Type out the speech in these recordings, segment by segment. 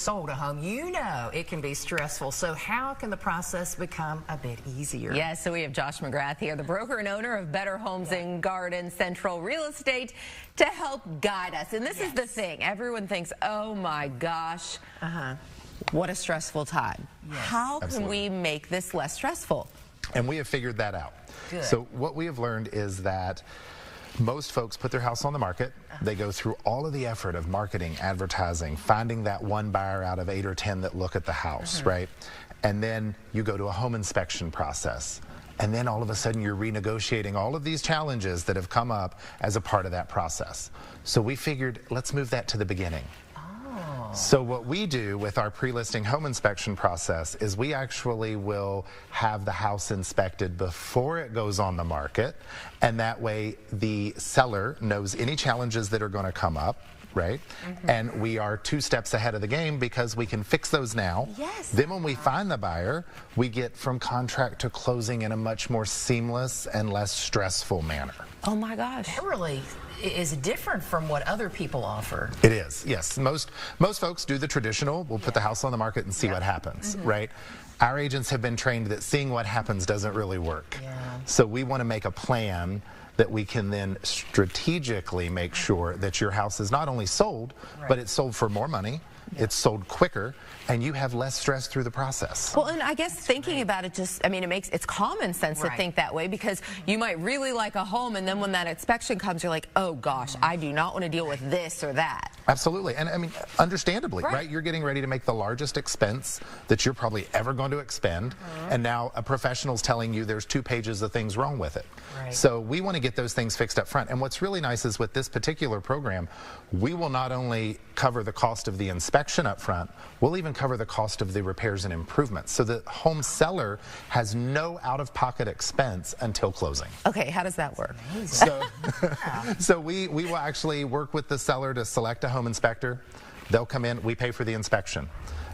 sold a home, you know it can be stressful. So how can the process become a bit easier? Yes, so we have Josh McGrath here, the broker and owner of Better Homes and Garden Central Real Estate, to help guide us. And this is the thing. Everyone thinks, oh my gosh, what a stressful time. How can we make this less stressful? And we have figured that out. Good. So what we have learned is that most folks put their house on the market. They go through all of the effort of marketing, advertising, finding that one buyer out of 8 or 10 that look at the house, right? And then you go to a home inspection process. And then all of a sudden you're renegotiating all of these challenges that have come up as a part of that process. So we figured, let's move that to the beginning. So what we do with our pre-listing home inspection process is we actually will have the house inspected before it goes on the market, and that way the seller knows any challenges that are going to come up, right? And we are 2 steps ahead of the game because we can fix those now. Then when we find the buyer, we get from contract to closing in a much more seamless and less stressful manner. Oh my gosh. That really is different from what other people offer. It is, yes. Most folks do the traditional. We'll put the house on the market and see what happens, right? Our agents have been trained that seeing what happens doesn't really work. So we want to make a plan that we can then strategically make sure that your house is not only sold, but it's sold for more money, it's sold quicker, and you have less stress through the process. Well, and I guess thinking about it just, I mean, it's common sense to think that way, because you might really like a home, and then when that inspection comes, you're like, oh gosh, I do not want to deal with this or that. Absolutely. And I mean, understandably, right? You're getting ready to make the largest expense that you're probably ever going to expend, and now a professional's telling you there's 2 pages of things wrong with it. So we want to get those things fixed up front. And what's really nice is with this particular program, we will not only cover the cost of the inspection up front, we'll even cover the cost of the repairs and improvements. So the home seller has no out-of-pocket expense until closing. Okay, how does that work? So we will actually work with the seller to select a home inspector. They'll come in, we pay for the inspection.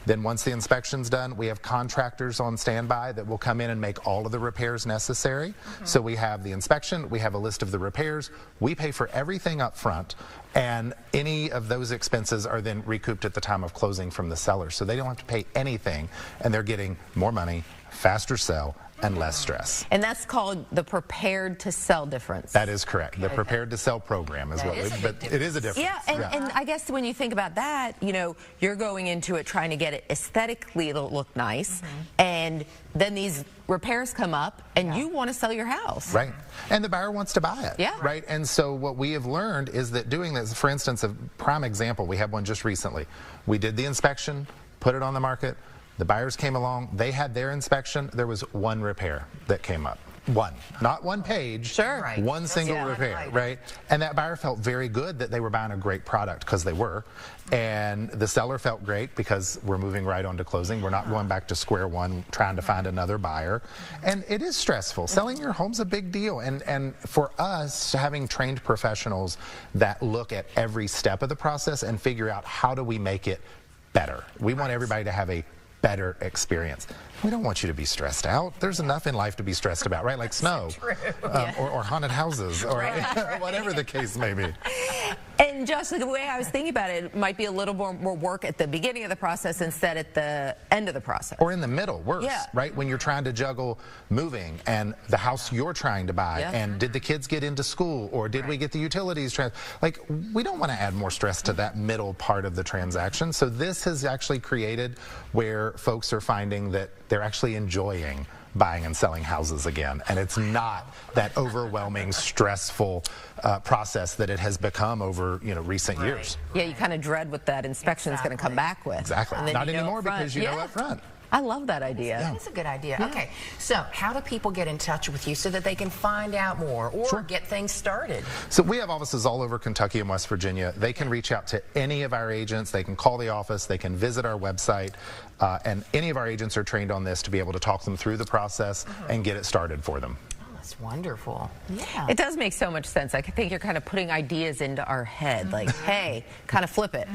Then once the inspection's done, we have contractors on standby that will come in and make all of the repairs necessary. So we have the inspection, we have a list of the repairs, we pay for everything up front, and any of those expenses are then recouped at the time of closing from the seller. So they don't have to pay anything, and they're getting more money, faster sell, and less stress. And that's called the prepared to sell difference. That is correct. The prepared to sell program is but it is a difference. Yeah, and I guess when you think about that, you know, you're going into it trying to get it aesthetically to look nice, and then these repairs come up, and you want to sell your house. Right. And the buyer wants to buy it. Right. And so what we have learned is that doing this, for instance, a prime example, we had one just recently. We did the inspection, put it on the market. The buyers came along, they had their inspection, there was 1 repair that came up. 1. Not 1 page, 1 single repair, right? And that buyer felt very good that they were buying a great product, because they were. And the seller felt great because we're moving right on to closing. We're not going back to square one trying to find another buyer. And it is stressful. Selling your home's a big deal. And for us, having trained professionals that look at every step of the process and figure out how do we make it better. We want everybody to have a better experience. We don't want you to be stressed out. There's enough in life to be stressed about, right? Like snow, or haunted houses, or whatever the case may be. And Josh, the way I was thinking about it, it might be a little more work at the beginning of the process instead at the end of the process. Or in the middle, worse, right? When you're trying to juggle moving and the house you're trying to buy, and did the kids get into school, or did we get the utilities? Like, we don't want to add more stress to that middle part of the transaction. So this has actually created where folks are finding that they're actually enjoying buying and selling houses again, and it's not that overwhelming, stressful process that it has become over recent years. Yeah, you kind of dread what that inspection is going to come back with. Exactly. Not anymore, because you know up front. I love that idea. That's a good idea. Okay, so how do people get in touch with you so that they can find out more or get things started? So we have offices all over Kentucky and West Virginia. They can reach out to any of our agents. They can call the office. They can visit our website. And any of our agents are trained on this to be able to talk them through the process and get it started for them. That's wonderful. Yeah. It does make so much sense. I think you're kind of putting ideas into our head, like, hey, kind of flip it.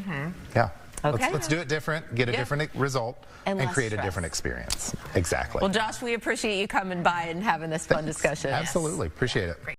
Yeah. Let's do it different, get a different result, and create a different experience. Exactly. Well, Josh, we appreciate you coming by and having this fun discussion. Absolutely. Appreciate it.